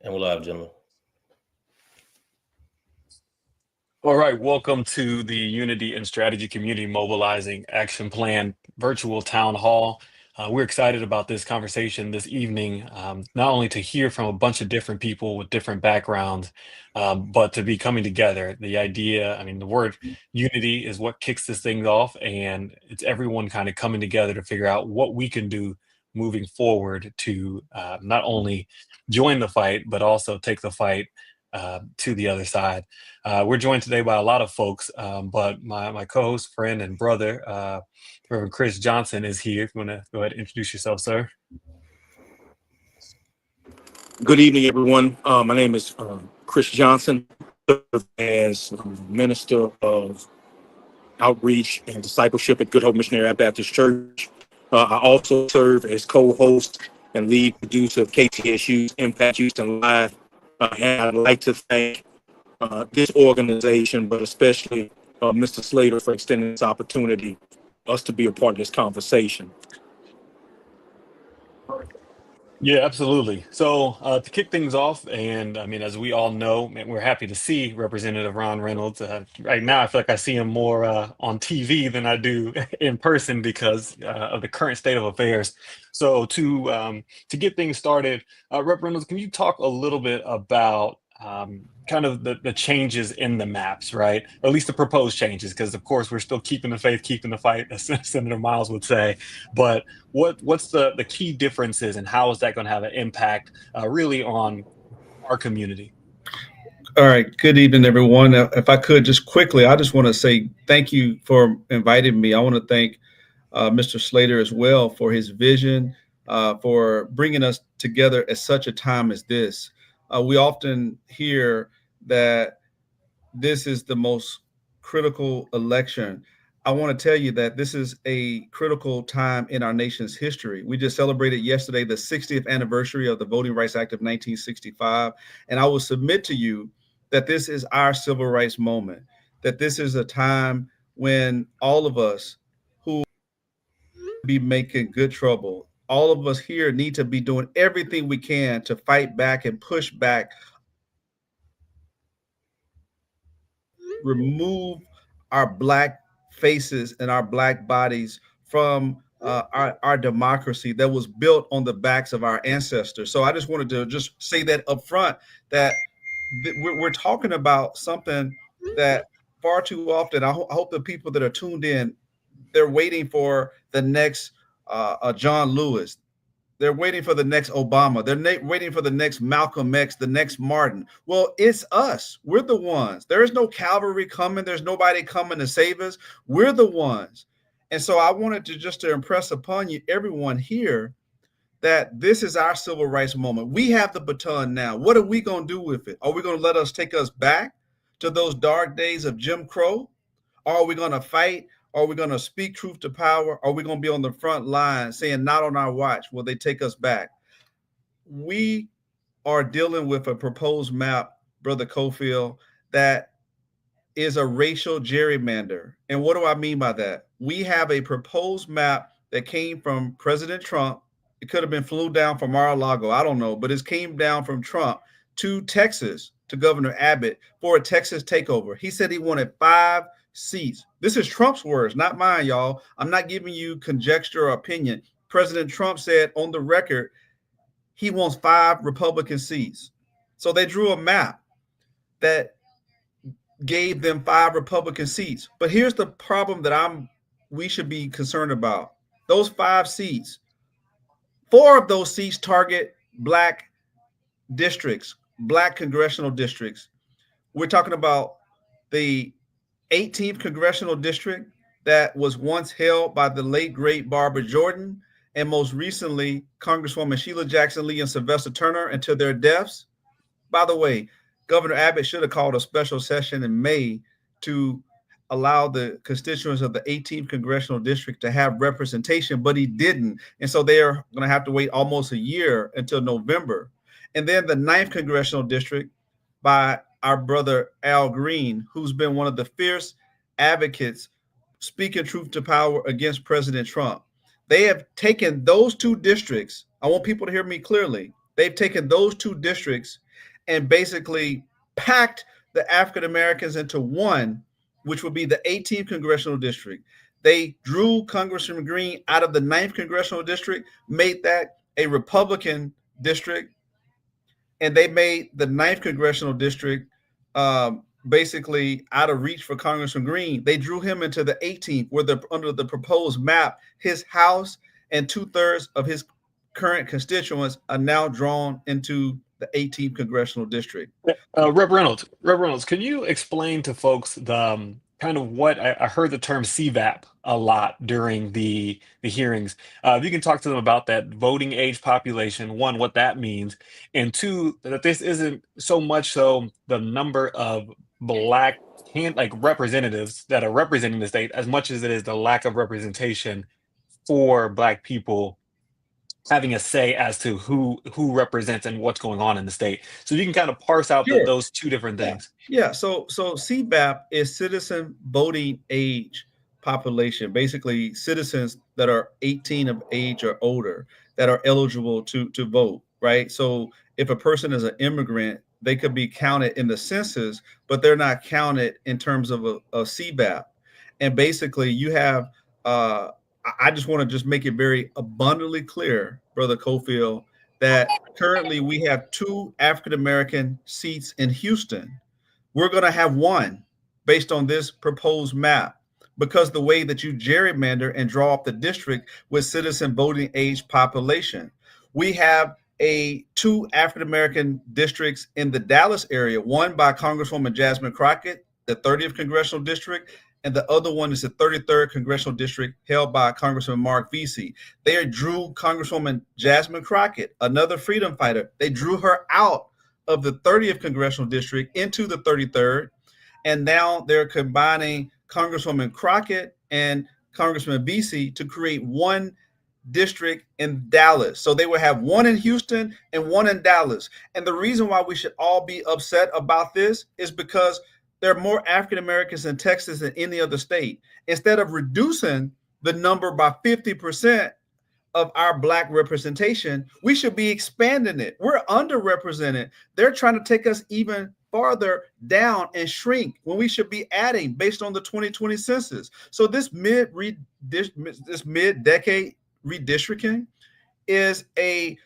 And we're live, gentlemen. All right, welcome to the Unity and Strategy Community Mobilizing Action Plan virtual town hall. We're excited about this conversation this evening, not only to hear from a bunch of different people with different backgrounds, but to be coming together. The idea, the word unity is what kicks this thing off, and it's everyone kind of coming together to figure out what we can do moving forward to not only join the fight, but also take the fight to the other side. We're joined today by a lot of folks, but my co-host, friend, and brother, Reverend Chris Johnson, is here. If you want to go ahead and introduce yourself, sir. Good evening, everyone. My name is Chris Johnson, as Minister of Outreach and Discipleship at Good Hope Missionary Baptist Church. I also serve as co-host and lead producer of KTSU's Impact Houston Live. And I'd like to thank this organization, but especially Mr. Slater, for extending this opportunity for us to be a part of this conversation. Yeah, absolutely. So to kick things off, and as we all know, man, we're happy to see Representative Ron Reynolds. Right now, I feel like I see him more on TV than I do in person because of the current state of affairs. So to get things started, Rep Reynolds, can you talk a little bit about kind of the changes in the maps, right? Or at least the proposed changes, because of course we're still keeping the faith, keeping the fight, as Senator Miles would say. But what's the key differences, and how is that going to have an impact really on our community? All right. Good evening, everyone. If I could just quickly, I just want to say thank you for inviting me. I want to thank Mr. Slater as well for his vision, for bringing us together at such a time as this. We often hear that this is the most critical election. I want to tell you that this is a critical time in our nation's history. We just celebrated yesterday the 60th anniversary of the Voting Rights Act of 1965. And I will submit to you that this is our civil rights moment, that this is a time when all of us who be making good trouble, all of us here need to be doing everything we can to fight back and push back, remove our Black faces and our Black bodies from our democracy that was built on the backs of our ancestors. So I just wanted to just say that up front, that we're talking about something that far too often, I hope the people that are tuned in, they're waiting for the next John Lewis. They're waiting for the next Obama. They're waiting for the next Malcolm X, the next Martin. Well, it's us. We're the ones. There is no cavalry coming. There's nobody coming to save us. We're the ones. And so I wanted to impress upon you, everyone here, that this is our civil rights moment. We have the baton now. What are we going to do with it? Are we going to let us take us back to those dark days of Jim Crow? Or are we going to fight? Are we going to speak truth to power? Are we going to be on the front line saying, not on our watch, will they take us back? We are dealing with a proposed map, Brother Cofield, that is a racial gerrymander. And what do I mean by that? We have a proposed map that came from President Trump. It could have been flew down from Mar-a-Lago, I don't know, but it came down from Trump to Texas, to Governor Abbott for a Texas takeover. He said he wanted 5 seats. This is Trump's words, not mine, y'all. I'm not giving you conjecture or opinion. President Trump said on the record he wants 5 Republican seats. So they drew a map that gave them 5 Republican seats. But here's the problem that we should be concerned about. Those 5 seats, 4 of those seats target Black districts, Black congressional districts. We're talking about the 18th congressional district that was once held by the late, great Barbara Jordan, and most recently, Congresswoman Sheila Jackson Lee and Sylvester Turner until their deaths. By the way, Governor Abbott should have called a special session in May to allow the constituents of the 18th congressional district to have representation, but he didn't. And so they're going to have to wait almost a year until November. And then the 9th congressional district by our brother Al Green, who's been one of the fierce advocates speaking truth to power against President Trump. They have taken those 2 districts. I want people to hear me clearly. They've taken those 2 districts and basically packed the African Americans into one, which would be the 18th congressional district. They drew Congressman Green out of the 9th congressional district, made that a Republican district, and they made the 9th congressional district basically out of reach for Congressman Green. They drew him into the 18th, where under the proposed map, his house and 2/3 of his current constituents are now drawn into the 18th congressional district. Rep. Reynolds, can you explain to folks the kind of what I heard the term CVAP a lot during the hearings. If you can talk to them about that voting age population, one, what that means, and two, that this isn't so much so the number of black like representatives that are representing the state as much as it is the lack of representation for black people having a say as to who represents and what's going on in the state. So you can kind of parse out Sure. those two different Yeah. things. Yeah. So CBAP is citizen voting age population, basically citizens that are 18 of age or older that are eligible to vote, right? So if a person is an immigrant, they could be counted in the census, but they're not counted in terms of a CBAP. And basically you have I just want to just make it very abundantly clear, Brother Cofield, that currently we have 2 African American seats in Houston. We're going to have one based on this proposed map, because the way that you gerrymander and draw up the district with citizen voting age population. We have 2 African American districts in the Dallas area, one by Congresswoman Jasmine Crockett, the 30th congressional district, and the other one is the 33rd congressional district held by Congressman Mark Vesey. They drew Congresswoman Jasmine Crockett, another freedom fighter. They drew her out of the 30th congressional district into the 33rd, and now they're combining Congresswoman Crockett and Congressman Vesey to create one district in Dallas. So they will have one in Houston and one in Dallas. And the reason why we should all be upset about this is because there are more African Americans in Texas than any other state. Instead of reducing the number by 50% of our black representation, we should be expanding it. We're underrepresented. They're trying to take us even farther down and shrink when we should be adding based on the 2020 census. So this mid-decade redistricting is a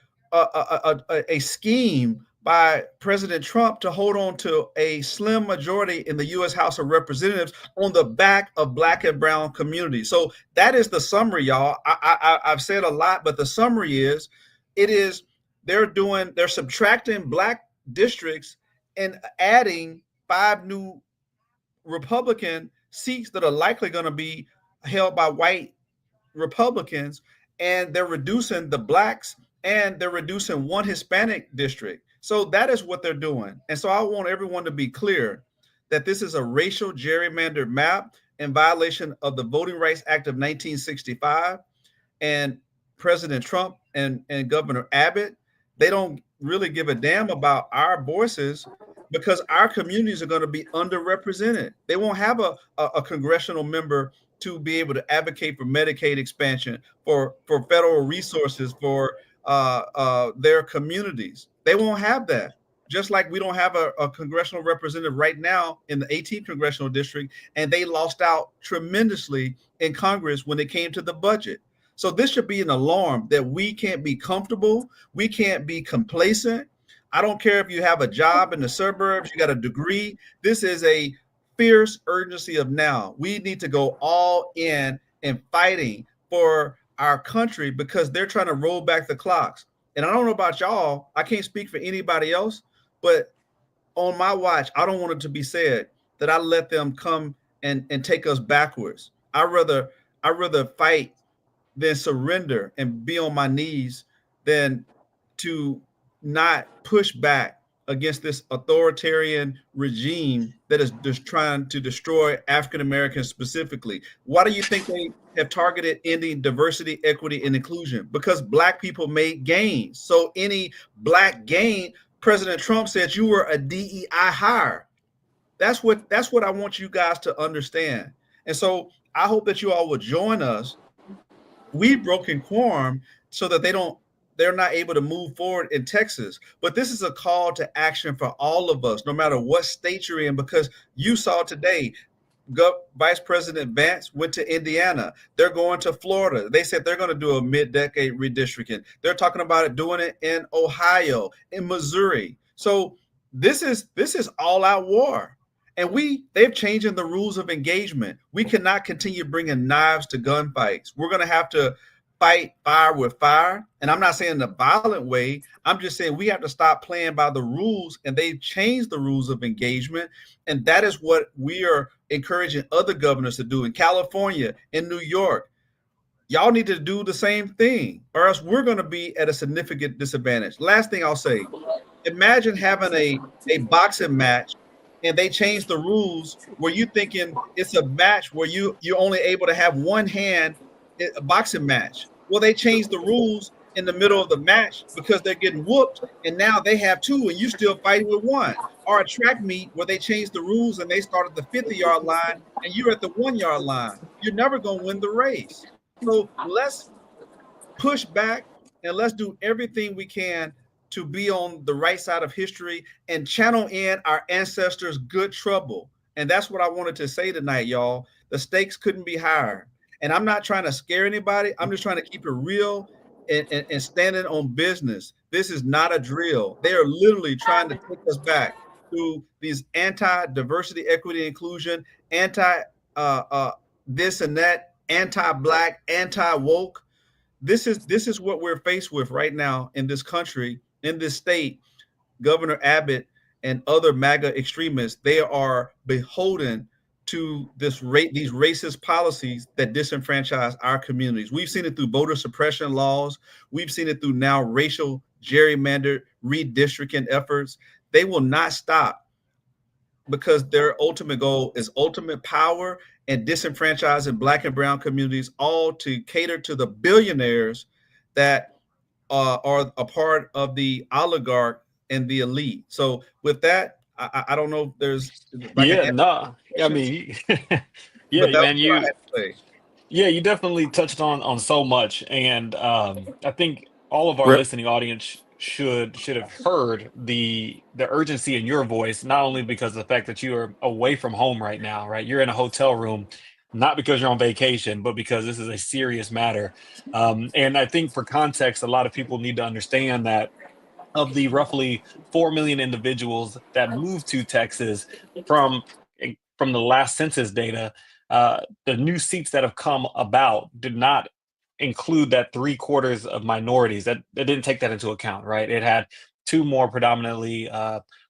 scheme by President Trump to hold on to a slim majority in the U.S. House of Representatives on the back of black and brown communities. So that is the summary, y'all. I've said a lot, but the summary is, they're subtracting black districts and adding 5 new Republican seats that are likely going to be held by white Republicans, and they're reducing the blacks, and they're reducing one Hispanic district. So that is what they're doing. And so I want everyone to be clear that this is a racial gerrymandered map in violation of the Voting Rights Act of 1965. And President Trump and Governor Abbott, they don't really give a damn about our voices, because our communities are going to be underrepresented. They won't have a congressional member to be able to advocate for Medicaid expansion, for federal resources, for their communities. They won't have that. Just like we don't have a congressional representative right now in the 18th congressional district, and they lost out tremendously in Congress when it came to the budget. So this should be an alarm that we can't be comfortable. We can't be complacent. I don't care if you have a job in the suburbs, you got a degree. This is a fierce urgency of now. We need to go all in fighting for our country, because they're trying to roll back the clocks. And I don't know about y'all, I can't speak for anybody else, but on my watch, I don't want it to be said that I let them come and take us backwards. I rather fight than surrender and be on my knees than to not push back against this authoritarian regime that is just trying to destroy African Americans specifically. Why do you think they have targeted ending diversity, equity, and inclusion? Because black people made gains. So any black gain, President Trump said you were a DEI hire. That's what I want you guys to understand. And so I hope that you all will join us. We've broken quorum so that they're not able to move forward in Texas. But this is a call to action for all of us, no matter what state you're in, because you saw today Vice President Vance went to Indiana. They're going to Florida. They said they're going to do a mid-decade redistricting. They're talking about it doing it in Ohio, in Missouri. So this is all out war. And they've changing the rules of engagement. We cannot continue bringing knives to gunfights. We're going to have to fight fire with fire. And I'm not saying in a violent way. I'm just saying we have to stop playing by the rules, and they've changed the rules of engagement. And that is what we are encouraging other governors to do in California, in New York. Y'all need to do the same thing, or else we're going to be at a significant disadvantage. Last thing I'll say, imagine having a boxing match and they change the rules where you thinking it's a match where you're only able to have one hand, a boxing match. Well, they changed the rules in the middle of the match because they're getting whooped, and now they have two and you still fighting with one. Or a track meet where they changed the rules and they start at the 50-yard line and you're at the 1-yard line. You're never going to win the race. So let's push back and let's do everything we can to be on the right side of history and channel in our ancestors' good trouble. And that's what I wanted to say tonight, y'all. The stakes couldn't be higher. And I'm not trying to scare anybody. I'm just trying to keep it real and standing on business. This is not a drill. They are literally trying to take us back to these anti-diversity, equity, inclusion, anti this and that, anti-black, anti-woke. This is what we're faced with right now in this country, in this state. Governor Abbott and other MAGA extremists, they are beholden to these racist policies that disenfranchise our communities. We've seen it through voter suppression laws. We've seen it through now racial gerrymandered redistricting efforts. They will not stop because their ultimate goal is ultimate power and disenfranchising Black and brown communities, all to cater to the billionaires that are a part of the oligarch and the elite. So with that, I don't know if there's if I can Yeah, answer nah. I questions, mean, but yeah, that was man, what I had to say. yeah, you definitely touched on so much, and I think all of our Rep, listening audience should have heard the urgency in your voice, not only because of the fact that you are away from home right now, right? You're in a hotel room, not because you're on vacation, but because this is a serious matter. And I think for context, a lot of people need to understand that of the roughly 4 million individuals that moved to Texas from from the last census data, the new seats that have come about did not include that three-quarters of minorities. That didn't take that into account, right? It had two more predominantly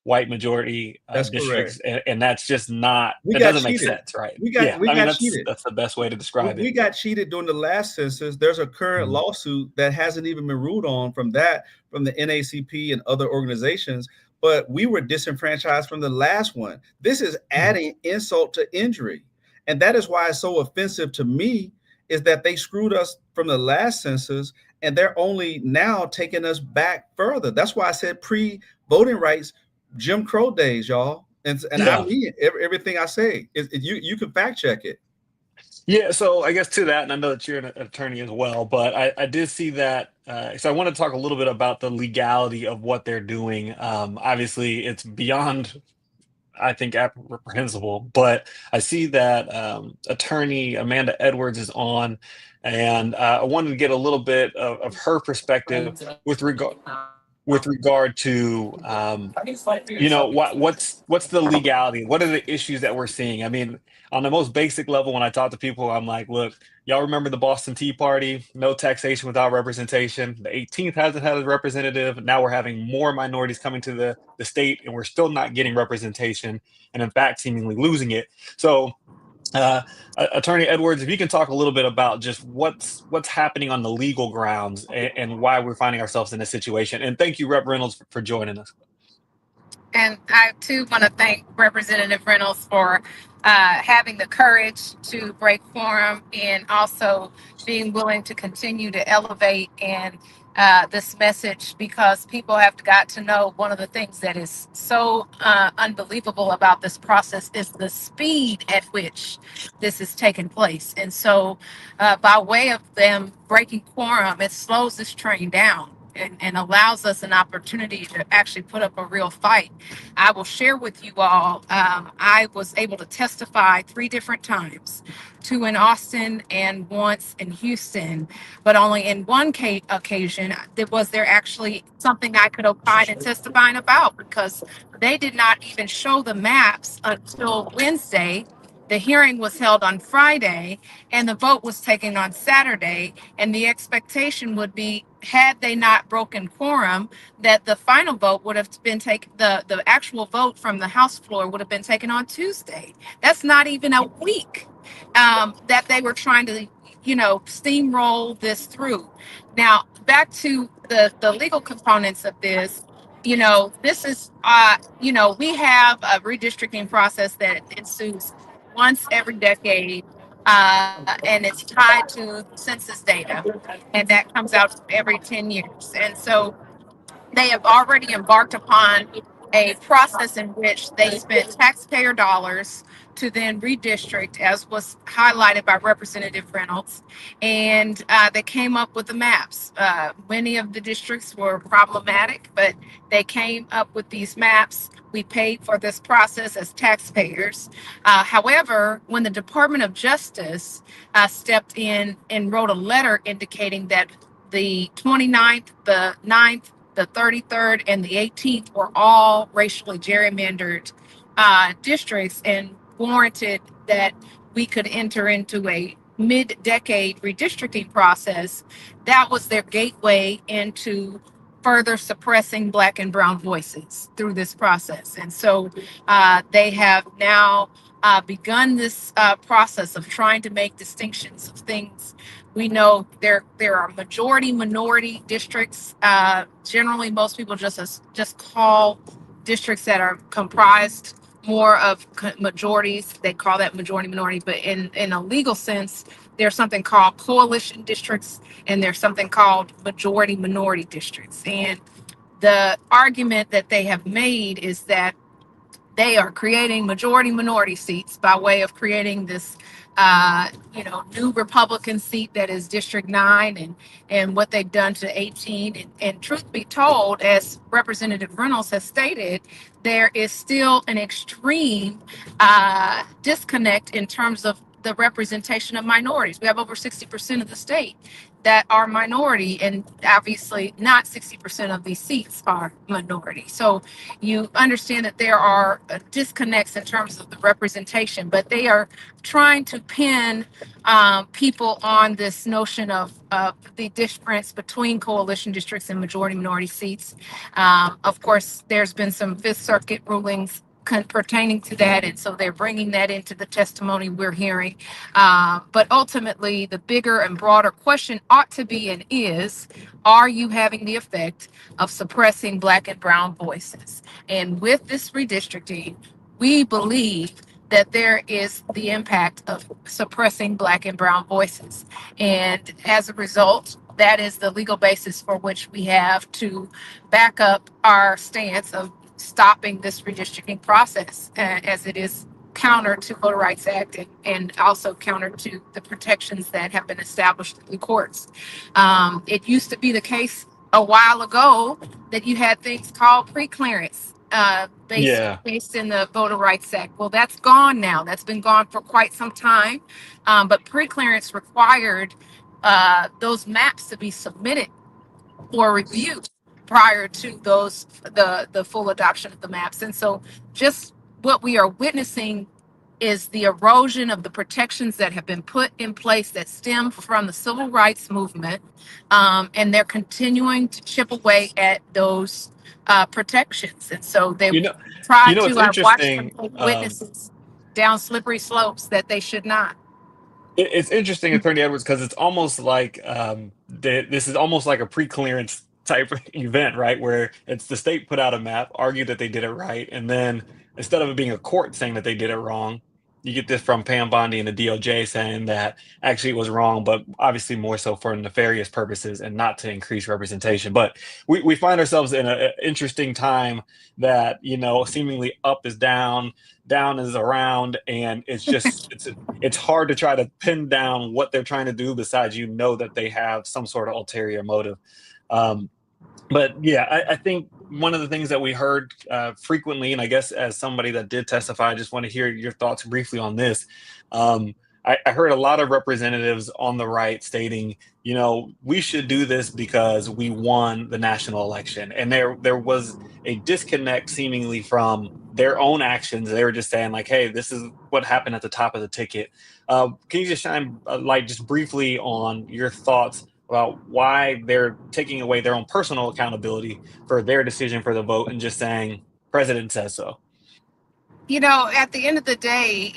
white majority That's correct. districts, and that's just not, We that got doesn't make cheated. sense, right? We got Yeah, we I mean got that's cheated. that's the best way to describe it. We got cheated during the last census. There's a current Mhm. lawsuit that hasn't even been ruled on from the NACP and other organizations, but we were disenfranchised from the last one. This is adding insult to injury. And that is why it's so offensive to me is that they screwed us from the last census and they're only now taking us back further. That's why I said pre-voting rights, Jim Crow days, y'all. And I Yeah. mean everything I say. You can fact check it. Yeah, so I guess to that, and I know that you're an attorney as well, but I did see that. So I want to talk a little bit about the legality of what they're doing. Obviously, it's beyond, I think, reprehensible, but I see that attorney Amanda Edwards is on, and I wanted to get a little bit of her perspective with regard to what's the legality, what are the issues that we're seeing. I mean, on the most basic level, when I talk to people, I'm like, look, y'all remember the Boston Tea Party? No taxation without representation. The 18th hasn't had a representative. Now we're having more minorities coming to the state, and we're still not getting representation, and in fact seemingly losing it. So uh, Attorney Edwards, if you can talk a little bit about just what's happening on the legal grounds, and why we're finding ourselves in this situation. And thank you, Rep Reynolds, for joining us. And I too want to thank Representative Reynolds for having the courage to break quorum and also being willing to continue to elevate and this message, because people have got to know one of the things that is so unbelievable about this process is the speed at which this is taking place. And so by way of them breaking quorum, it slows this train down. and allows us an opportunity to actually put up a real fight. I will share with you all, I was able to testify 3 different times, two in Austin and once in Houston, but only in one occasion was there actually something I could opine and testifying about, because they did not even show the maps until Wednesday. The hearing was held on Friday and the vote was taken on Saturday. And the expectation would be, had they not broken quorum, that the final vote would have been taken, the actual vote from the House floor would have been taken on Tuesday. That's not even a week that they were trying to, steamroll this through. Now, back to the legal components of this. This is, we have a redistricting process that ensues once every decade, and it's tied to census data, and that comes out every 10 years. And so they have already embarked upon a process in which they spent taxpayer dollars to then redistrict, as was highlighted by Representative Reynolds, and they came up with the maps. Many of the districts were problematic, but they came up with these maps. We paid for this process as taxpayers. However, when the Department of Justice stepped in and wrote a letter indicating that the 29th, the 9th, the 33rd, and the 18th were all racially gerrymandered districts, and warranted that we could enter into a mid-decade redistricting process. That was their gateway into further suppressing Black and Brown voices through this process. And so they have now begun this process of trying to make distinctions of things. We know there are majority minority districts. Generally, most people just call districts that are comprised more of majorities. They call that majority minority, but in a legal sense, there's something called coalition districts, and there's something called majority minority districts. And the argument that they have made is that they are creating majority minority seats by way of creating this new Republican seat that is District 9, and what they've done to 18. And truth be told, as Representative Reynolds has stated, there is still an extreme disconnect in terms of the representation of minorities. We have over 60% of the state that are minority, and obviously not 60% of these seats are minority. So you understand that there are disconnects in terms of the representation, but they are trying to pin people on this notion of the difference between coalition districts and majority minority seats. Of course, there's been some Fifth Circuit rulings pertaining to that, and so they're bringing that into the testimony we're hearing. But ultimately, the bigger and broader question ought to be and is, are you having the effect of suppressing Black and Brown voices? And with this redistricting, we believe that there is the impact of suppressing Black and Brown voices. And as a result, that is the legal basis for which we have to back up our stance of stopping this redistricting process, as it is counter to Voter Rights Act, and also counter to the protections that have been established in the courts. It used to be the case a while ago that you had things called pre-clearance Yeah. based in the Voter Rights Act. Well, that's gone now. That's been gone for quite some time. But pre-clearance required those maps to be submitted for review prior to the full adoption of the maps. And so just what we are witnessing is the erosion of the protections that have been put in place that stem from the civil rights movement. And they're continuing to chip away at those protections. And so they You know, try it's to, I've watched them interesting. take witnesses down slippery slopes that they should not. It's interesting, Attorney Edwards, because it's almost like this is almost like a pre-clearance type event, right? Where it's the state put out a map, argued that they did it right, and then instead of it being a court saying that they did it wrong, you get this from Pam Bondi and the DOJ saying that actually it was wrong, but obviously more so for nefarious purposes and not to increase representation. But we find ourselves in an interesting time that, seemingly up is down, down is around, and it's hard to try to pin down what they're trying to do besides that they have some sort of ulterior motive. But yeah, I think one of the things that we heard frequently, and I guess as somebody that did testify, I just want to hear your thoughts briefly on this. Um, I heard a lot of representatives on the right stating, we should do this because we won the national election, and there was a disconnect seemingly from their own actions. They were just saying like, "Hey, this is what happened at the top of the ticket." Can you just shine a light just briefly on your thoughts about why they're taking away their own personal accountability for their decision for the vote and just saying president says so? At the end of the day,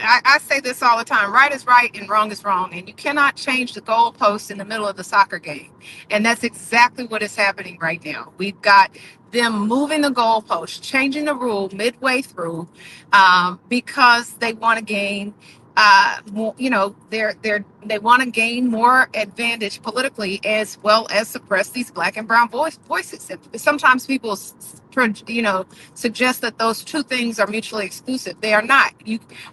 I say this all the time: right is right and wrong is wrong, and you cannot change the goalpost in the middle of the soccer game. And that's exactly what is happening right now. We've got them moving the goalpost, changing the rule midway through, because they want to gain. They want to gain more advantage politically, as well as suppress these black and brown voices. Sometimes people, suggest that those two things are mutually exclusive. They are not.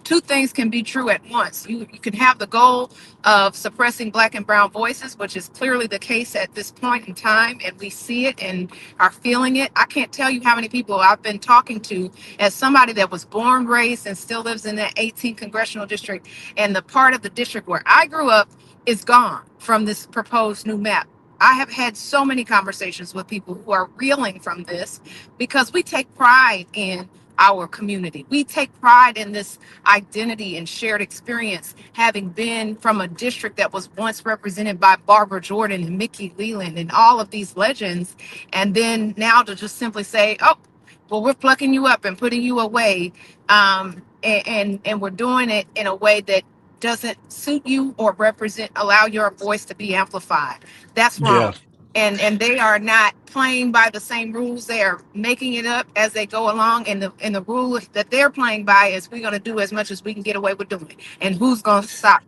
Two things can be true at once. You can have the goal of suppressing black and brown voices, which is clearly the case at this point in time, and we see it and are feeling it. I can't tell you how many people I've been talking to as somebody that was born, raised, and still lives in that 18th congressional district, and the part of the district where I grew up is gone from this proposed new map. I have had so many conversations with people who are reeling from this, because we take pride in our community. We take pride in this identity and shared experience, having been from a district that was once represented by Barbara Jordan and Mickey Leland and all of these legends. And then now to just simply say, oh, well, we're plucking you up and putting you away. And we're doing it in a way that doesn't suit you or allow your voice to be amplified. That's Yeah. wrong. And they are not playing by the same rules. They are making it up as they go along. And the rule that they're playing by is, we're going to do as much as we can get away with doing. And who's going to stop?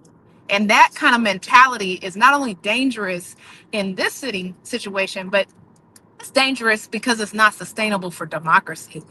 And that kind of mentality is not only dangerous in this situation, but it's dangerous because it's not sustainable for democracy.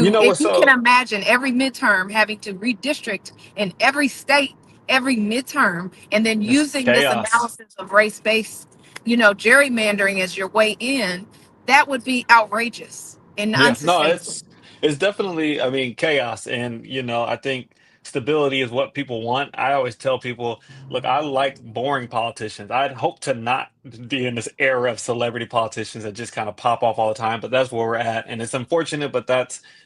You To know If what's you can so imagine every midterm having to redistrict in every state every midterm, and then It's using this chaos. analysis of race-based, gerrymandering as your way in, that would be outrageous and Yeah, no, unsustainable. it's definitely, I mean, chaos. And I think stability is what people want. I always tell people, look, I like boring politicians. I'd hope to not be in this era of celebrity politicians that just kind of pop off all the time, but that's where we're at. And it's unfortunate, but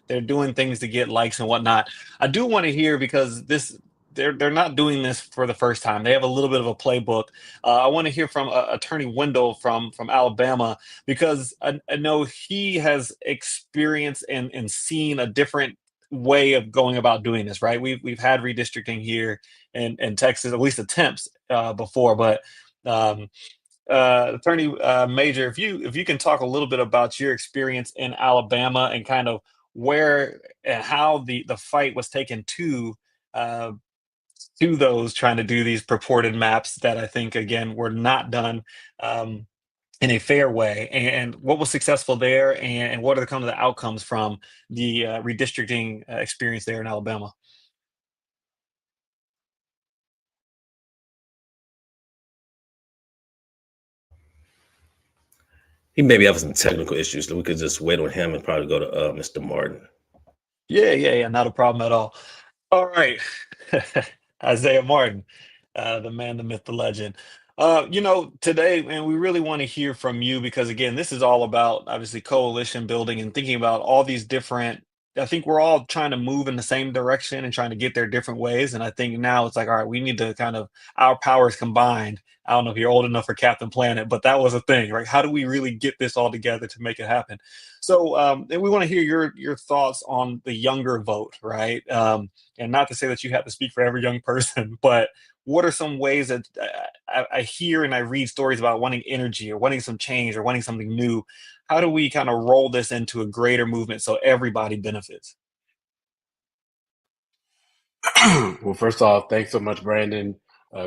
they're doing things to get likes and whatnot. I do want to hear, because they're not doing this for the first time. They have a little bit of a playbook. I want to hear from Attorney Wendell from Alabama, because I know he has experienced and seen a different way of going about doing this, right? We've had redistricting here in Texas, at least attempts before, but um, Attorney Major, if you can talk a little bit about your experience in Alabama and kind of where and how the fight was taken uh, to those trying to do these purported maps that I think again were not done. Um, in a fair way, and what was successful there, and what are the outcomes from the redistricting experience there in Alabama? He maybe having some technical issues, so we could just wait on him and probably go to Mr. Martin. Yeah, yeah, yeah, not a problem at all. All right. Isaiah Martin, the man, the myth, the legend. Today, man, we really want to hear from you, because again, this is all about obviously coalition building and thinking about all these different. I think we're all trying to move in the same direction and trying to get there different ways. And I think now it's like, all right, we need to kind of our powers combined. I don't know if you're old enough for Captain Planet, but that was a thing, right? How do we really get this all together to make it happen? So, and we want to hear your thoughts on the younger vote, right? And not to say that you have to speak for every young person, but what are some ways that I hear and I read stories about wanting energy or wanting some change or wanting something new? How do we kind of roll this into a greater movement so everybody benefits? Well, first off, thanks so much, Brandon,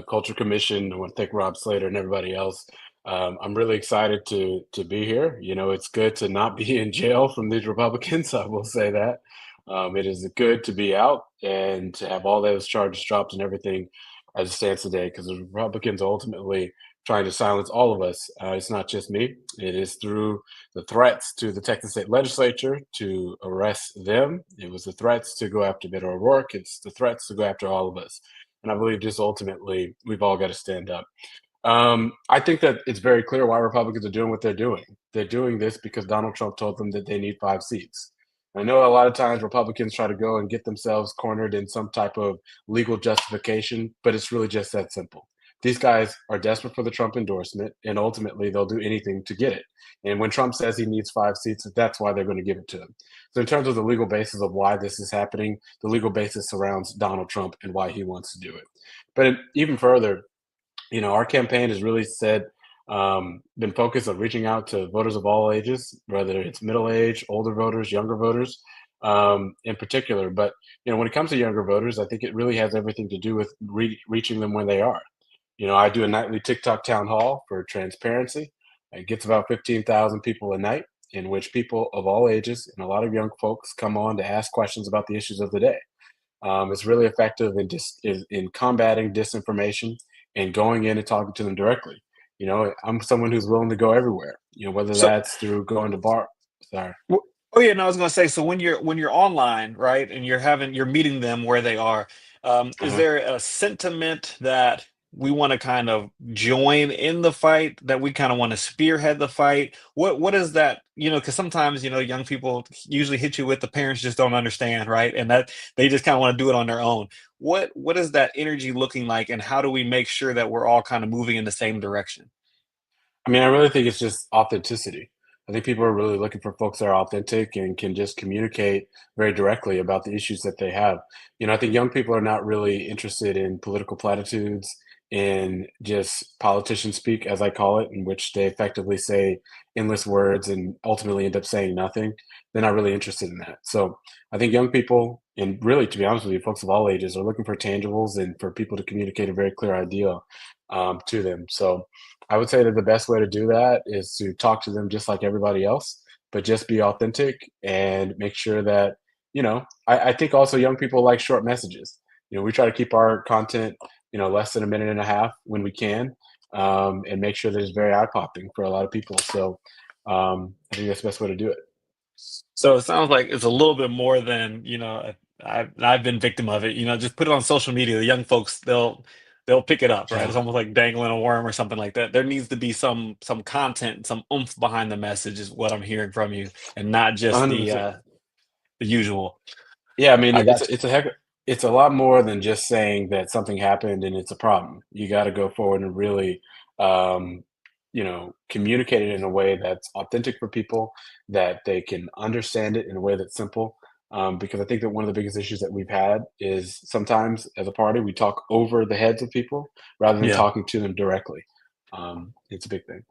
Culture Commission. I want to thank Rob Slater and everybody else. I'm really excited to be here. It's good to not be in jail from these Republicans. I will say that. It is good to be out and to have all those charges dropped and everything as it stands today, because the Republicans are ultimately trying to silence all of us. It's not just me. It is through the threats to the Texas state legislature to arrest them. It was the threats to go after Beto O'Rourke. It's the threats to go after all of us. And I believe just ultimately, we've all got to stand up. I think that it's very clear why Republicans are doing what they're doing. They're doing this because Donald Trump told them that they need 5 seats. I know a lot of times Republicans try to go and get themselves cornered in some type of legal justification, but it's really just that simple. These guys are desperate for the Trump endorsement, and ultimately they'll do anything to get it. And when Trump says he needs 5 seats, that's why they're going to give it to him. So, in terms of the legal basis of why this is happening, the legal basis surrounds Donald Trump and why he wants to do it. But even further, our campaign has really been focused on reaching out to voters of all ages, whether it's middle age, older voters, younger voters, in particular. But when it comes to younger voters, I think it really has everything to do with reaching them where they are. I do a nightly TikTok town hall for transparency. It gets about 15,000 people a night, in which people of all ages and a lot of young folks come on to ask questions about the issues of the day. It's really effective in combating disinformation and going in and talking to them directly. I'm someone who's willing to go everywhere. Whether So, that's through going to bar. Sorry. oh yeah, no, I was gonna say. So when you're online, right, and you're meeting them where they are, is Uh-huh. there a sentiment that we want to kind of join in the fight, that we kind of want to spearhead the fight? What is that? Because sometimes young people usually hit you with the parents just don't understand, right, and that they just kind of want to do it on their own. What is that energy looking like, and how do we make sure that we're all kind of moving in the same direction? I mean, I really think it's just authenticity. I think people are really looking for folks that are authentic and can just communicate very directly about the issues that they have. I think young people are not really interested in political platitudes, in just politician speak, as I call it, in which they effectively say endless words and ultimately end up saying nothing. They're not really interested in that. So I think young people, and really, to be honest with you, folks of all ages, are looking for tangibles and for people to communicate a very clear idea to them. So I would say that the best way to do that is to talk to them just like everybody else, but just be authentic and make sure that, I think also young people like short messages. We try to keep our content, less than a minute and a half when we can, and make sure that it's very eye popping for a lot of people. So I think that's the best way to do it. So it sounds like it's a little bit more than, I've been victim of it. Just put it on social media. The young folks, they'll pick it up, right? It's Yeah, almost like dangling a worm or something like that. There needs to be some content, some oomph behind the message, is what I'm hearing from you, and not just 100%. the usual. Yeah, I mean, I got it's a lot more than just saying that something happened and it's a problem. You got to go forward and really, communicate it in a way that's authentic for people, that they can understand it in a way that's simple. Because I think that one of the biggest issues that we've had is sometimes as a party we talk over the heads of people rather than Yeah. talking to them directly. It's a big thing.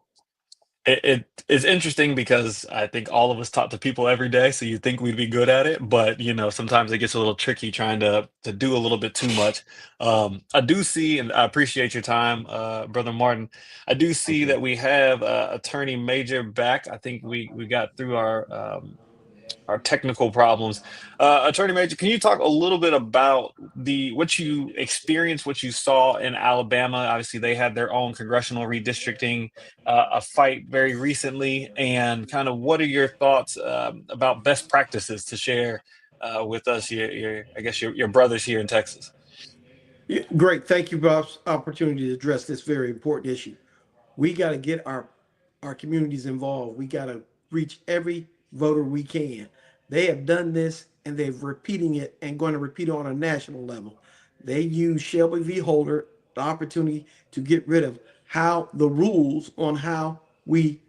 It is interesting because I think all of us talk to people every day, so you think we'd be good at it, but sometimes it gets a little tricky trying to do a little bit too much. I do see, and I appreciate your time, Brother Martin. I do Thank see you. that we have Attorney Major back. I think we got through our technical problems. Attorney Major, can you talk a little bit about what you experienced, what you saw in Alabama? Obviously, they had their own congressional redistricting, a fight very recently, and kind of what are your thoughts about best practices to share with us, I guess your brothers here in Texas? Yeah, great. Thank you, Bob's opportunity to address this very important issue. We got to get our communities involved. We got to reach every voter we can. They have done this and they're repeating it and going to repeat it on a national level. They use Shelby v. Holder, the opportunity to get rid of how the rules on how we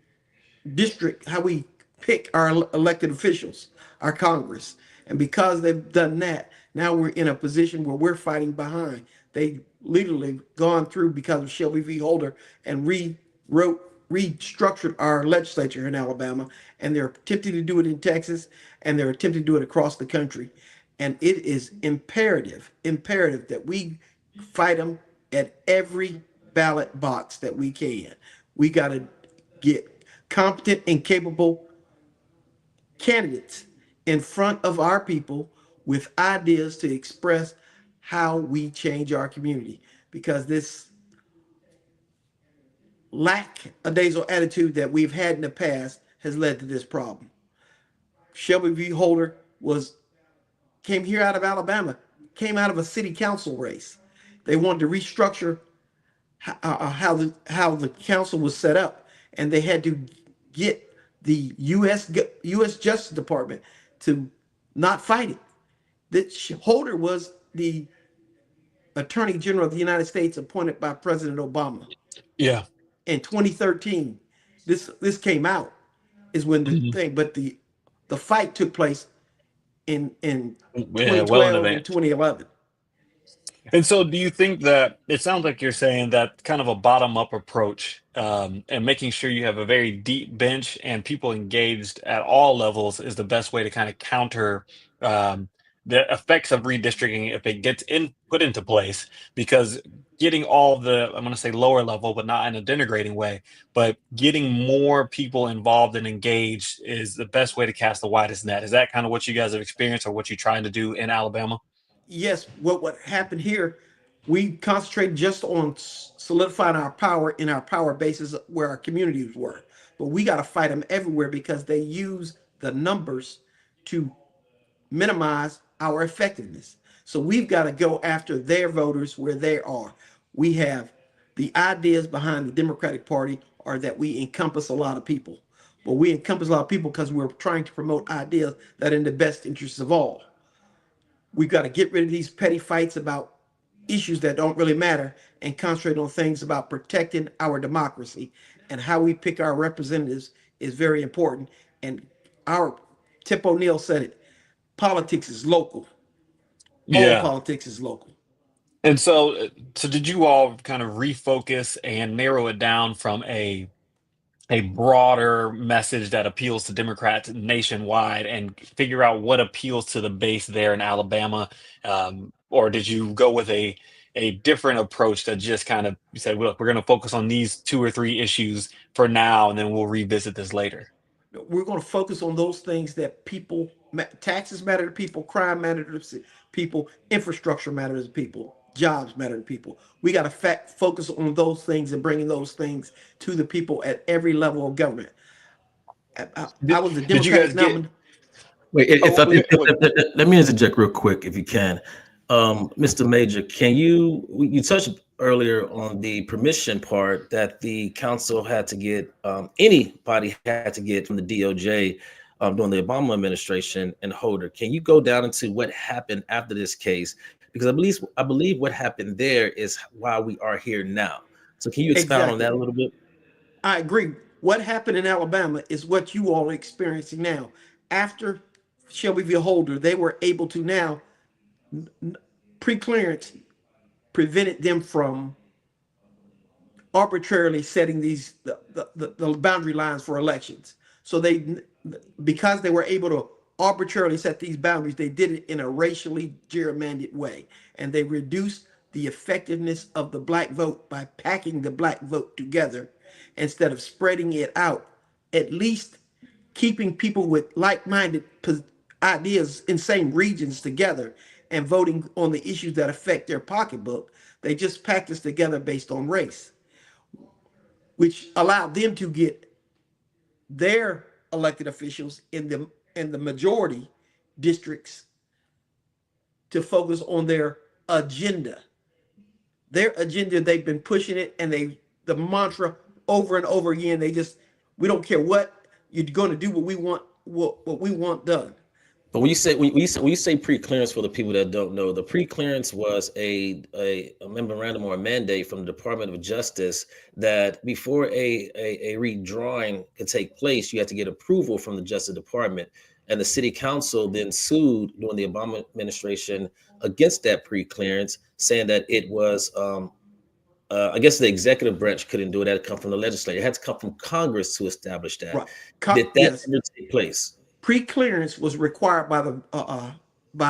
pick our elected officials, our Congress. And because they've done that, now we're in a position where we're fighting behind. They literally gone through because of Shelby v. Holder and restructured our legislature in Alabama, and they're attempting to do it in Texas, and they're attempting to do it across the country. And it is imperative that we fight them at every ballot box that we can. We got to get competent and capable candidates in front of our people with ideas to express how we change our community, because this lack a days attitude that we've had in the past has led to this problem. Shelby V. Holder was came here out of Alabama, came out of a city council race. They wanted to restructure how the council was set up, and they had to get the U.S. Justice Department to not fight it. That Holder was the Attorney General of the United States appointed by President Obama Yeah. in 2013. This came out is when the Mhm. thing, but the fight took place in Yeah, well in 2012 and advance. 2011. And so, do you think that it sounds like you're saying that kind of a bottom up approach, and making sure you have a very deep bench and people engaged at all levels is the best way to kind of counter um, the effects of redistricting if it gets put into place? Because getting all the, I'm going to say lower level, but not in a denigrating way, but getting more people involved and engaged is the best way to cast the widest net. Is that kind of what you guys have experienced or what you're trying to do in Alabama? Yes, what happened here, we concentrated just on solidifying our power in our power bases where our communities were. But we got to fight them everywhere because they use the numbers to minimize our effectiveness. So we've got to go after their voters where they are. We have the ideas behind the Democratic Party are that we encompass a lot of people. But we encompass a lot of people because we're trying to promote ideas that are in the best interests of all. We've got to get rid of these petty fights about issues that don't really matter and concentrate on things about protecting our democracy. And how we pick our representatives is very important. And our Tip O'Neill said it, politics is local. All Yeah. politics is local. And so did you all kind of refocus and narrow it down from a broader message that appeals to Democrats nationwide and figure out what appeals to the base there in Alabama? Or did you go with a different approach that just kind of said, look, we're going to focus on these two or three issues for now, and then we'll revisit this later? We're going to focus on those things that people, taxes matter to people, crime matter to people, infrastructure matters to people, jobs matter to people. We got to focus on those things and bringing those things to the people at every level of government. I was the Did you Democratic guys get? nominee. Wait, Oh, let me interject real quick if you can. Mr. Major, can you touched earlier on the permission part that the council had to get, anybody had to get from the DOJ during the Obama administration and Holder. Can you go down into what happened after this case? Because I believe what happened there is why we are here now. So can you expound on that Exactly. a little bit? I agree. What happened in Alabama is what you all are experiencing now. After Shelby v. Holder, they were able to now pre-clearance prevented them from arbitrarily setting the boundary lines for elections. So they, because they were able to arbitrarily set these boundaries, they did it in a racially gerrymandered way, and they reduced the effectiveness of the black vote by packing the black vote together instead of spreading it out. At least keeping people with like-minded ideas in same regions together and voting on the issues that affect their pocketbook. They just packed us together based on race, which allowed them to get their elected officials in the majority districts to focus on their agenda. Their agenda, they've been pushing it, and the mantra over and over again. We don't care what you're going to do, what we want, what we want done. But when you say pre-clearance for the people that don't know, the pre-clearance was a memorandum or a mandate from the Department of Justice that before a redrawing could take place, you had to get approval from the Justice Department. And the city council then sued during the Obama administration against that pre-clearance, saying that it was I guess the executive branch couldn't do it. It had to come from the legislature. It had to come from Congress to establish that. Right. Did that Yes. ever take place? Pre-clearance was required by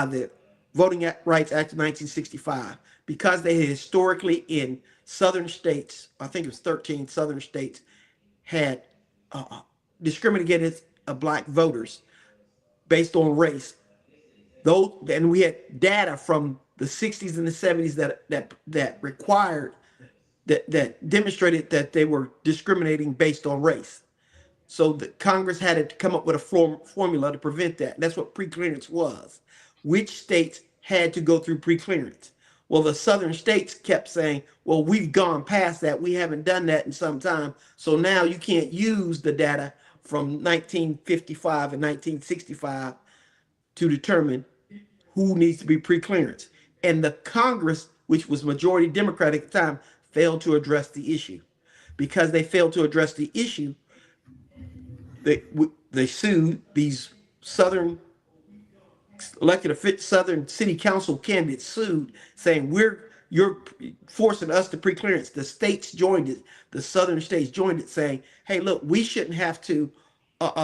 the Voting Rights Act of 1965 because they had historically in southern states, I think it was 13 southern states, had discriminated against black voters based on race. And we had data from the 60s and the 70s that required that demonstrated that they were discriminating based on race. So the Congress had to come up with a formula to prevent that. That's what preclearance was. Which states had to go through preclearance? Well, the southern states kept saying, well, we've gone past that. We haven't done that in some time. So now you can't use the data from 1955 and 1965 to determine who needs to be preclearance. And the Congress, which was majority Democratic at the time, failed to address the issue. Because they failed to address the issue, they sued these southern southern city council candidates, sued saying you're forcing us to preclearance. The states joined it, the southern states joined it, saying, hey, look, we shouldn't have to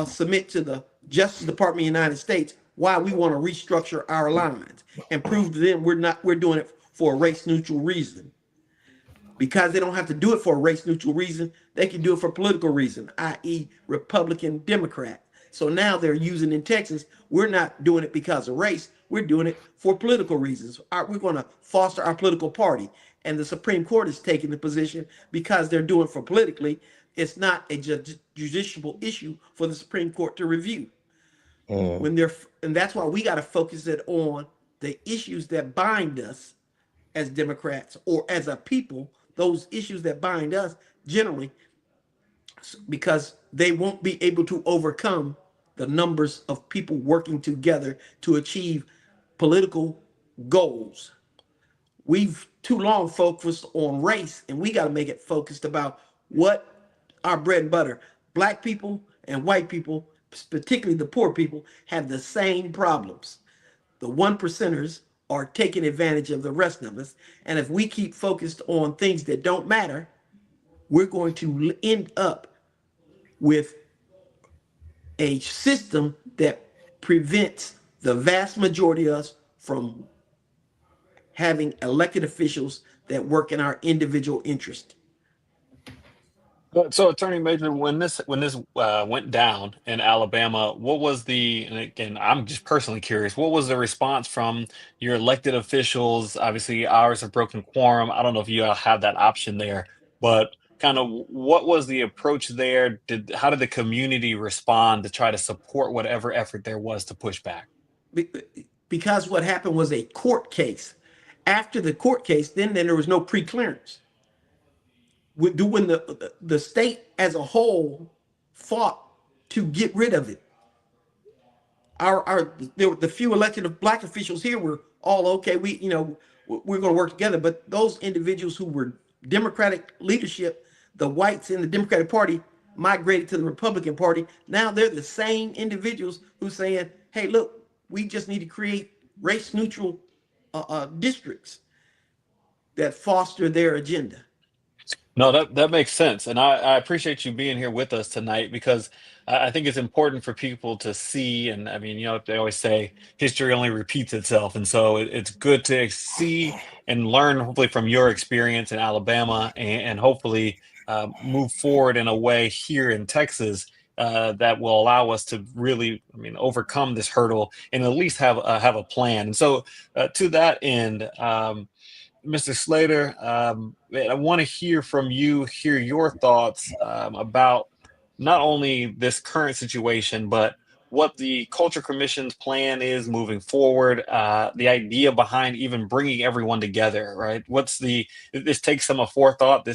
submit to the Justice Department of the United States why we want to restructure our lines and prove to them we're doing it for a race neutral reason. Because they don't have to do it for a race neutral reason, they can do it for political reason, i.e. Republican, Democrat. So now they're using in Texas, we're not doing it because of race, we're doing it for political reasons. We're going to foster our political party. And the Supreme Court is taking the position because they're doing it for politically, it's not a judicial issue for the Supreme Court to review. And that's why we got to focus it on the issues that bind us as Democrats or as a people, those issues that bind us generally, because they won't be able to overcome the numbers of people working together to achieve political goals. We've too long focused on race, and we got to make it focused about what our bread and butter. Black people and white people, particularly the poor people, have the same problems. The one percenters are taking advantage of the rest of us. And if we keep focused on things that don't matter, we're going to end up with a system that prevents the vast majority of us from having elected officials that work in our individual interest. So, Attorney Major, when this went down in Alabama, what was the? And again, I'm just personally curious. What was the response from your elected officials? Obviously, ours have broken quorum. I don't know if you all have that option there, but kind of what was the approach there? How did the community respond to try to support whatever effort there was to push back? Because what happened was a court case. After the court case, then there was no preclearance. When the state as a whole fought to get rid of it. The few elected black officials here were all okay. We're going to work together. But those individuals who were Democratic leadership, the whites in the Democratic Party, migrated to the Republican Party. Now they're the same individuals who saying, "Hey, look, we just need to create race neutral districts that foster their agenda." No, that makes sense, and I appreciate you being here with us tonight because I think it's important for people to see. And I mean, they always say history only repeats itself, and so it's good to see and learn, hopefully, from your experience in Alabama, and hopefully move forward in a way here in Texas that will allow us to really, I mean, overcome this hurdle and at least have a plan. And so, to that end. Mr. Slater, I want to hear from you, hear your thoughts about not only this current situation, but what the Culture Commission's plan is moving forward, the idea behind even bringing everyone together, right? This takes some forethought.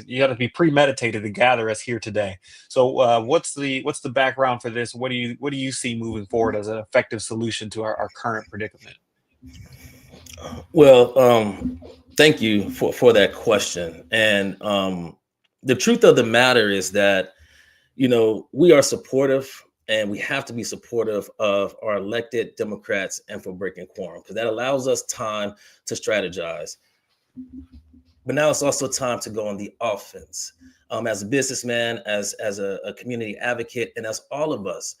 You got to be premeditated to gather us here today. So what's the background for this? What do you see moving forward as an effective solution to our current predicament? Well, thank you for that question. And the truth of the matter is that, we are supportive and we have to be supportive of our elected Democrats and for breaking quorum, because that allows us time to strategize. But now it's also time to go on the offense. As a businessman, as a community advocate, and as all of us,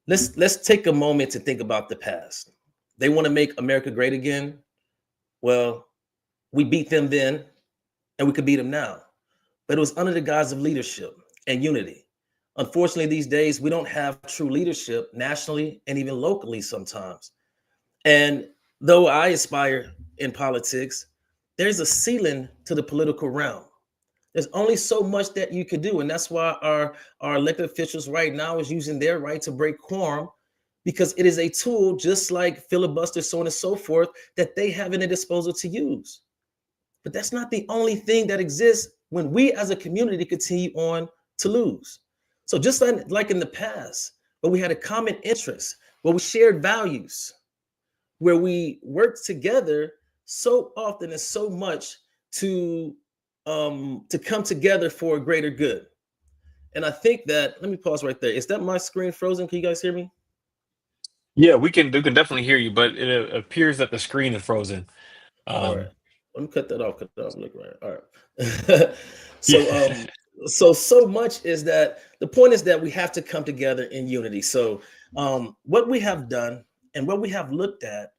let's take a moment to think about the past. They want to make America great again. Well, we beat them then, and we could beat them now. But it was under the guise of leadership and unity. Unfortunately, these days, we don't have true leadership nationally and even locally sometimes. And though I aspire in politics, there's a ceiling to the political realm. There's only so much that you could do. And that's why our elected officials right now is using their right to break quorum, because it is a tool, just like filibuster, so on and so forth, that they have in their disposal to use. But that's not the only thing that exists when we as a community continue on to lose. So just like in the past, where we had a common interest, where we shared values, where we worked together so often and so much to come together for a greater good. And I think that, let me pause right there. Is that my screen frozen? Can you guys hear me? Yeah, we can definitely hear you, but it appears that the screen is frozen. All right. Um, Let me cut that off. Cut that off. Look right. All right. so yeah. so much is that the point is that we have to come together in unity. So what we have done and what we have looked at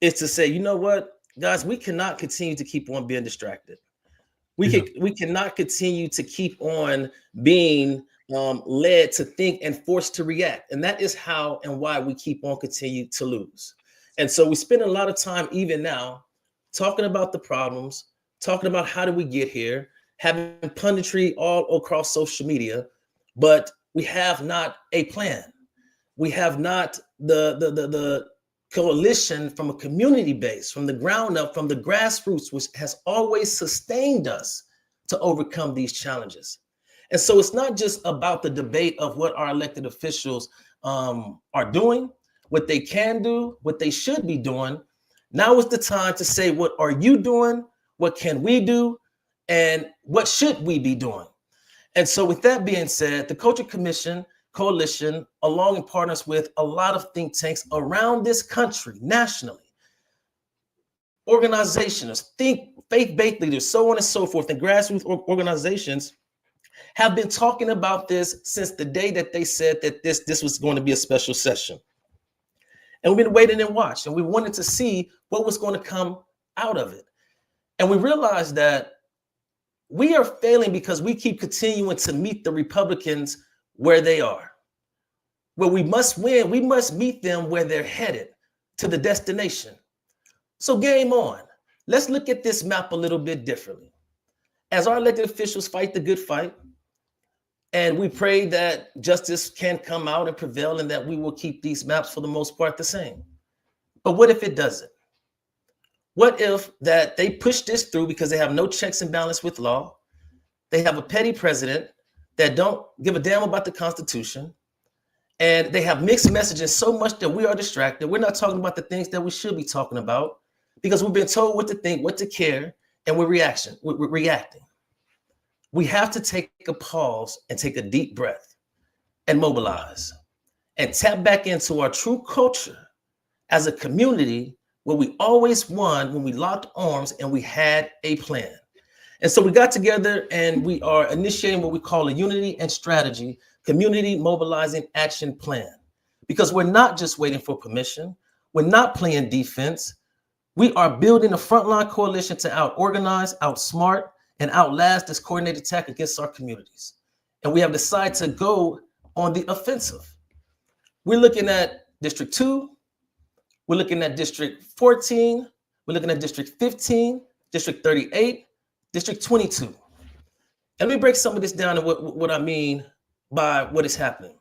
is to say, you know what, guys, we cannot continue to keep on being distracted. Yeah. We cannot continue to keep on being led to think and forced to react. And that is how and why we keep on continue to lose. And so we spend a lot of time even now talking about the problems, talking about how do we get here, having punditry all across social media, but we have not a plan. We have not the coalition from a community base, from the ground up, from the grassroots, which has always sustained us to overcome these challenges. And so it's not just about the debate of what our elected officials are doing, what they can do, what they should be doing. Now is the time to say, what are you doing? What can we do? And what should we be doing? And so with that being said, the Culture Commission Coalition, along in partners with a lot of think tanks around this country, nationally, organizations, faith-based leaders, so on and so forth, and grassroots organizations have been talking about this since the day that they said that this was going to be a special session. And we've been waiting and watched, and we wanted to see what was going to come out of it. And we realized that we are failing because we keep continuing to meet the Republicans where they are. Where we must win, we must meet them where they're headed, to the destination. So game on. Let's look at this map a little bit differently. As our elected officials fight the good fight, and we pray that justice can come out and prevail and that we will keep these maps for the most part the same. But what if it doesn't? What if that they push this through because they have no checks and balance with law? They have a petty president that don't give a damn about the Constitution. And they have mixed messages so much that we are distracted. We're not talking about the things that we should be talking about because we've been told what to think, what to care, and we're reacting. We have to take a pause and take a deep breath and mobilize and tap back into our true culture as a community where we always won when we locked arms and we had a plan. And so we got together and we are initiating what we call a unity and strategy community mobilizing action plan, because we're not just waiting for permission. We're not playing defense. We are building a frontline coalition to out-organize, outsmart, and outlast this coordinated attack against our communities. And we have decided to go on the offensive. We're looking at District 2. We're looking at District 14. We're looking at District 15, District 38, District 22. And let me break some of this down to what I mean by what is happening.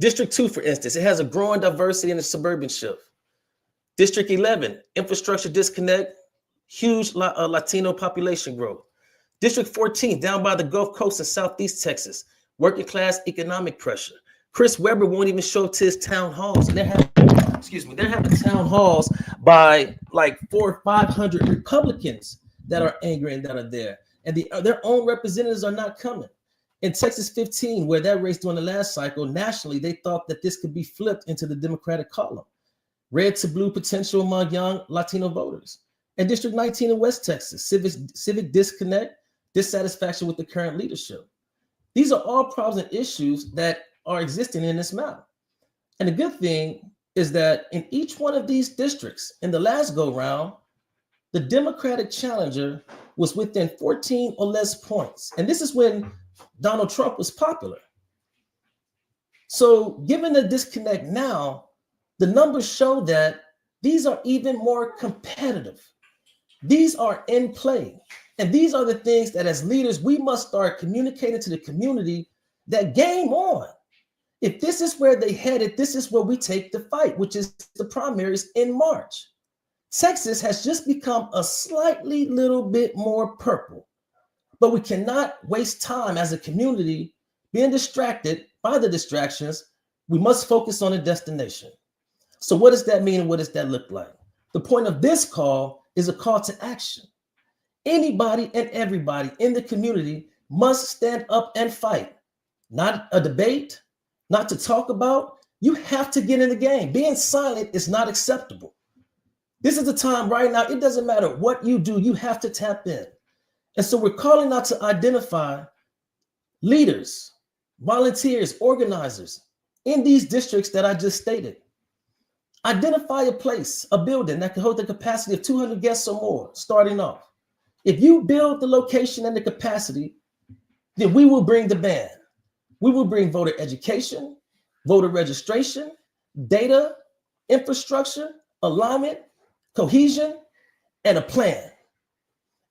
District 2, for instance, it has a growing diversity in the suburban shift. District 11, infrastructure disconnect, huge Latino population growth. District 14, down by the Gulf Coast in Southeast Texas, working class economic pressure. Chris Webber won't even show up to his town halls. And they're having town halls by like 400 or 500 Republicans that are angry and that are there. And their own representatives are not coming. In Texas 15, where that race during the last cycle, nationally, they thought that this could be flipped into the Democratic column. Red to blue potential among young Latino voters. And District 19 in West Texas, civic disconnect, dissatisfaction with the current leadership. These are all problems and issues that are existing in this map. And the good thing is that in each one of these districts, in the last go round, the Democratic challenger was within 14 or less points. And this is when Donald Trump was popular. So given the disconnect now, the numbers show that these are even more competitive. These are in play. And these are the things that as leaders, we must start communicating to the community that game on. If this is where they headed, this is where we take the fight, which is the primaries in March. Texas has just become a slightly little bit more purple, but we cannot waste time as a community being distracted by the distractions. We must focus on the destination. So what does that mean and what does that look like? The point of this call is a call to action. Anybody and everybody in the community must stand up and fight. Not a debate, not to talk about. You have to get in the game. Being silent is not acceptable. This is the time right now. It doesn't matter what you do, you have to tap in. And so we're calling out to identify leaders, volunteers, organizers in these districts that I just stated. Identify a place, a building that can hold the capacity of 200 guests or more, starting off. If you build the location and the capacity, then we will bring the band. We will bring voter education, voter registration, data, infrastructure, alignment, cohesion, and a plan.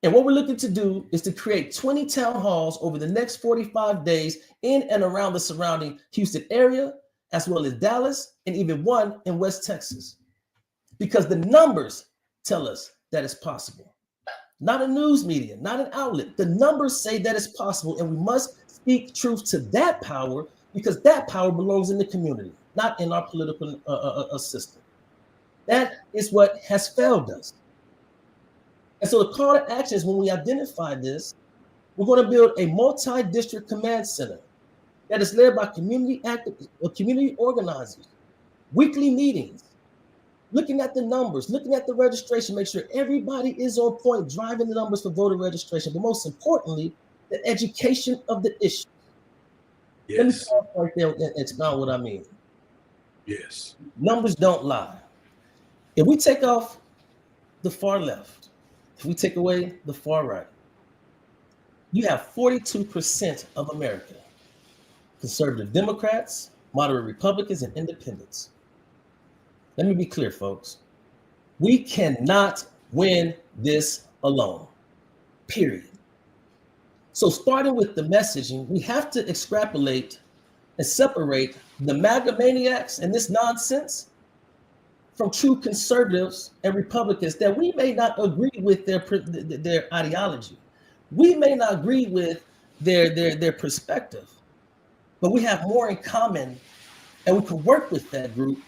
And what we're looking to do is to create 20 town halls over the next 45 days in and around the surrounding Houston area, as well as Dallas, and even one in West Texas. Because the numbers tell us that it's possible. Not a news media, not an outlet. The numbers say that it's possible, and we must speak truth to that power, because that power belongs in the community, not in our political system. That is what has failed us. And so the call to action is, when we identify this, we're going to build a multi-district command center that is led by community activists or community organizers, weekly meetings, looking at the numbers, looking at the registration, make sure everybody is on point, driving the numbers for voter registration, but most importantly, the education of the issue. Yes. Let me pause right there and expound what I mean. Yes. Numbers don't lie. If we take off the far left, if we take away the far right, you have 42% of America, conservative Democrats, moderate Republicans, and independents. Let me be clear, folks. We cannot win this alone, period. So starting with the messaging, we have to extrapolate and separate the MAGA maniacs and this nonsense from true conservatives and Republicans that we may not agree with their ideology. We may not agree with their perspective, but we have more in common, and we can work with that group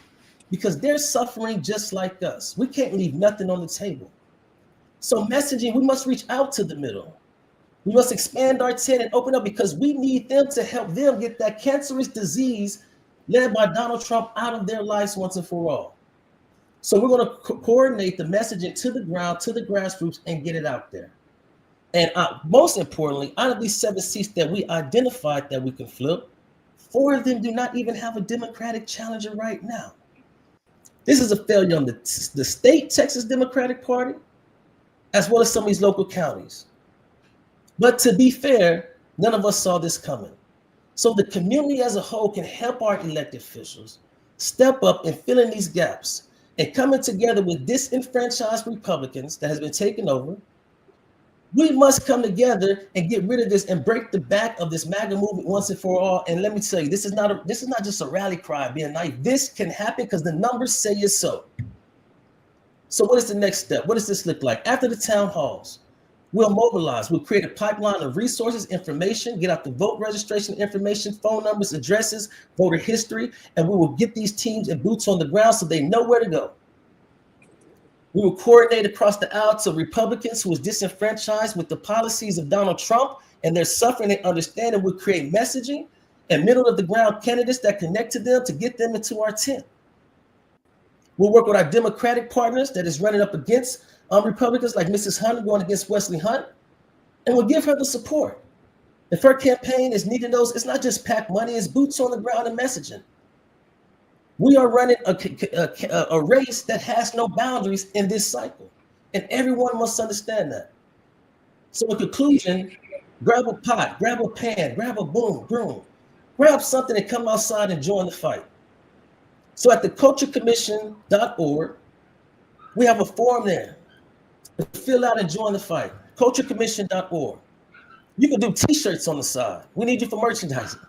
because they're suffering just like us. We can't leave nothing on the table. So messaging, we must reach out to the middle. We must expand our tent and open up, because we need them to help them get that cancerous disease led by Donald Trump out of their lives once and for all. So we're going to coordinate the messaging to the ground, to the grassroots, and get it out there. And most importantly, out of these 7 seats that we identified that we can flip, 4 of them do not even have a Democratic challenger right now. This is a failure on the state Texas Democratic Party, as well as some of these local counties. But to be fair, none of us saw this coming. So the community as a whole can help our elected officials step up and fill in these gaps, and coming together with disenfranchised Republicans that has been taken over. We must come together and get rid of this and break the back of this MAGA movement once and for all. And let me tell you, this is not just a rally cry being naive. This can happen because the numbers say it so. So what is the next step? What does this look like? After the town halls, we'll mobilize. We'll create a pipeline of resources, information, get out the vote registration information, phone numbers, addresses, voter history, and we will get these teams and boots on the ground so they know where to go. We will coordinate across the aisle to Republicans who is disenfranchised with the policies of Donald Trump, and they're suffering and understanding. We'll create messaging and middle of the ground candidates that connect to them to get them into our tent. We'll work with our Democratic partners that is running up against Republicans, like Mrs. Hunt going against Wesley Hunt, and we'll give her the support. If her campaign is needing those, it's not just PAC money, it's boots on the ground and messaging. We are running a race that has no boundaries in this cycle, and everyone must understand that. So in conclusion, grab a pot, grab a pan, grab a broom, grab something and come outside and join the fight. So at theculturecommission.org, we have a form there to fill out and join the fight. culturecommission.org. You can do t-shirts on the side. We need you for merchandising.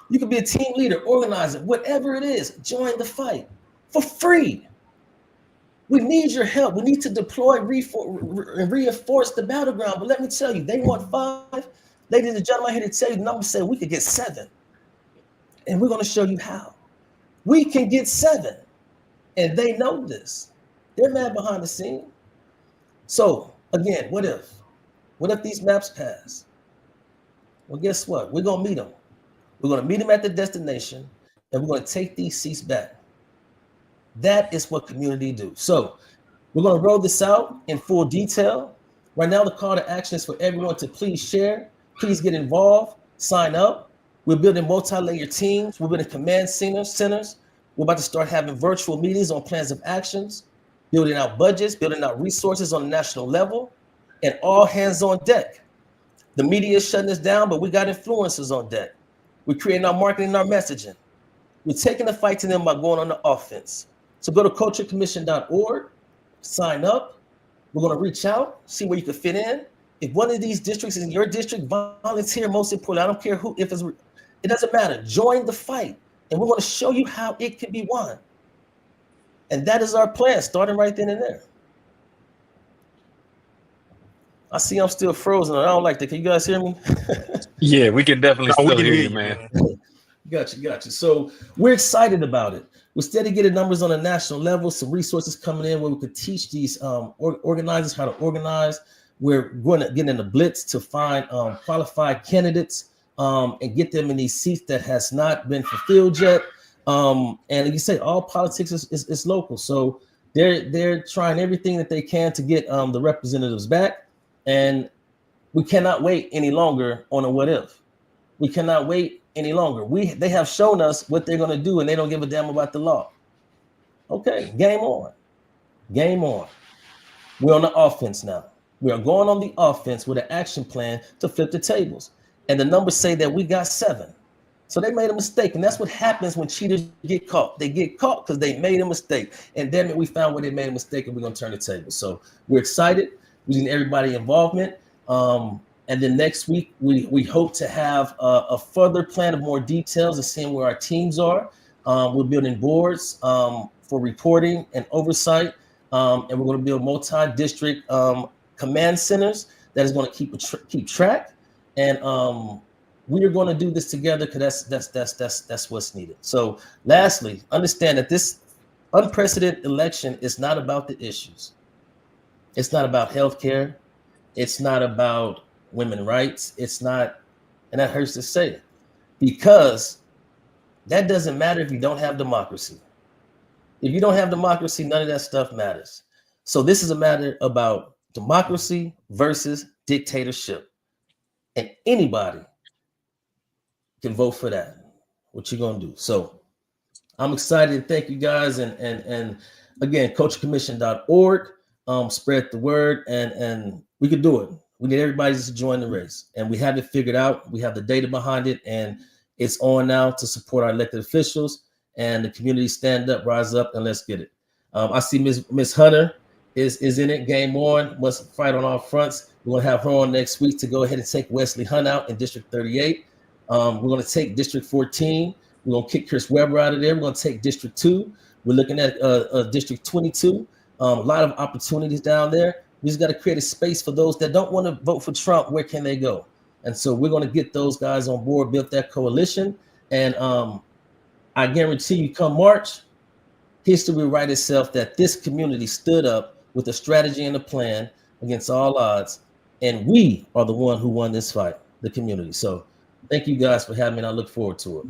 You can be a team leader, organizer, whatever it is. Join the fight for free. We need your help. We need to deploy and reinforce the battleground. But let me tell you, they want 5. Ladies and gentlemen, I'm here to tell you the number said we could get 7. And we're going to show you how. We can get 7. And they know this. They're mad behind the scene. So, again, what if? What if these maps pass? Well, guess what? We're going to meet them. We're going to meet them at the destination, and we're going to take these seats back. That is what community do. So we're going to roll this out in full detail. Right now, the call to action is for everyone to please share, please get involved, sign up. We're building multi-layer teams. We're building command centers. We're about to start having virtual meetings on plans of actions, building out budgets, building out resources on a national level, and all hands on deck. The media is shutting us down, but we got influencers on deck. We're creating our marketing and our messaging. We're taking the fight to them by going on the offense. So go to culturecommission.org, sign up. We're going to reach out, see where you can fit in. If one of these districts is in your district, volunteer. Most important, I don't care who, it doesn't matter. Join the fight, and we're going to show you how it can be won. And that is our plan, starting right then and there. I see I'm still frozen. I don't like that. Can you guys hear me? Yeah, we can definitely No, we still can hear hear you, you, man. man. Gotcha. So we're excited about it. We're steady getting numbers on a national level, some resources coming in where we could teach these organizers how to organize. We're going to get in the blitz to find qualified candidates and get them in these seats that has not been fulfilled yet. And like you say, all politics is local. So they're trying everything that they can to get the representatives back. And we cannot wait any longer on a what if. We cannot wait any longer. They have shown us what they're going to do, and they don't give a damn about the law. Okay, game on. Game on. We're on the offense now. We are going on the offense with an action plan to flip the tables. And the numbers say that we got 7. So they made a mistake. And that's what happens when cheaters get caught. They get caught because they made a mistake. And damn it, we found where they made a mistake, and we're going to turn the table. So we're excited. We need everybody involvement. And then next week, we hope to have a further plan of more details of seeing where our teams are. We're building boards for reporting and oversight. And we're going to build multi-district command centers that is going to keep track. And we are going to do this together because that's what's needed. So lastly, understand that this unprecedented election is not about the issues. It's not about healthcare. It's not about women's rights. It's not, and that hurts to say, because that doesn't matter if you don't have democracy. If you don't have democracy, none of that stuff matters. So this is a matter about democracy versus dictatorship. And anybody can vote for that. What you gonna do? So I'm excited. Thank you guys. And again, culturecommission.org. Spread the word, and we can do it. We need everybody to join the race, and we have it figured out. We have the data behind it, and it's on now to support our elected officials and the community. Stand up, rise up, and let's get it. I see Miss Hunter is in it. Game on. Must fight on all fronts. We're gonna have her on next week to go ahead and take Wesley Hunt out in District 38. We're gonna take District 14. We're gonna kick Chris Webber out of there. We're gonna take District 2. We're looking at District 22. A lot of opportunities down there. We just got to create a space for those that don't want to vote for Trump. Where can they go? And so we're going to get those guys on board, build that coalition. And I guarantee you, come March, history will write itself that this community stood up with a strategy and a plan against all odds. And we are the one who won this fight, the community. So thank you guys for having me, and I look forward to it.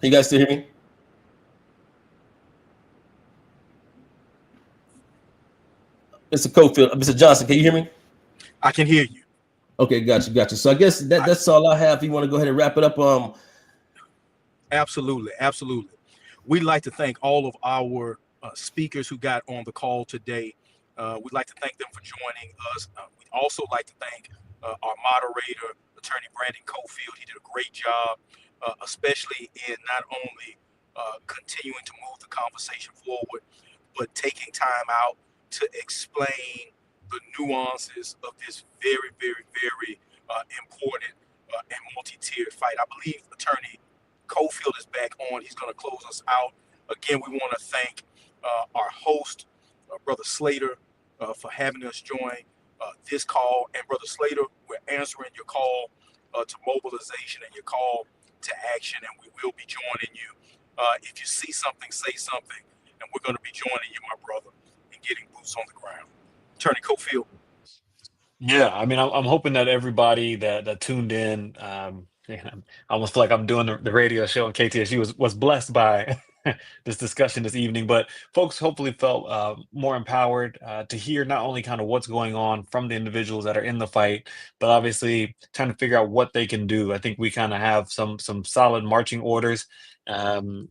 Can you guys still hear me? Mr. Cofield, Mr. Johnson, can you hear me? I can hear you. Okay, gotcha. So I guess that's all I have. If you want to go ahead and wrap it up. Absolutely. We'd like to thank all of our speakers who got on the call today. We'd like to thank them for joining us. We'd also like to thank our moderator, Attorney Brandon Cofield. He did a great job, especially in not only continuing to move the conversation forward, but taking time out to explain the nuances of this very, very, very important and multi-tiered fight. I believe Attorney Cofield is back on. He's going to close us out. Again, we want to thank our host, Brother Slater, for having us join this call. And Brother Slater, we're answering your call to mobilization and your call to action, and we will be joining you. If you see something, say something, and we're going to be joining you, my brother, in getting boots on the ground. Attorney Cofield. Yeah, I mean, I'm hoping that everybody that tuned in, I almost feel like I'm doing the radio show on KTSU was blessed by this discussion this evening. But folks hopefully felt more empowered to hear not only kind of what's going on from the individuals that are in the fight, but obviously trying to figure out what they can do. I think we kind of have some solid marching orders. Um,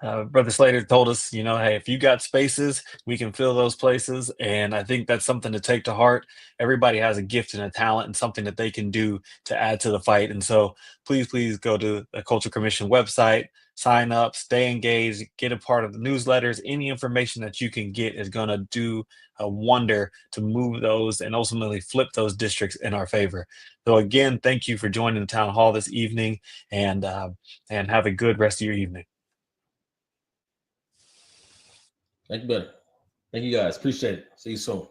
Brother Slater told us, hey, if you got spaces, we can fill those places. And I think that's something to take to heart. Everybody has a gift and a talent and something that they can do to add to the fight. And so please go to the Culture Commission website, sign up, stay engaged, get a part of the newsletters. Any information that you can get is going to do a wonder to move those and ultimately flip those districts in our favor. So again, thank you for joining the town hall this evening, and have a good rest of your evening. Thank you, buddy. Thank you, guys. Appreciate it. See you soon.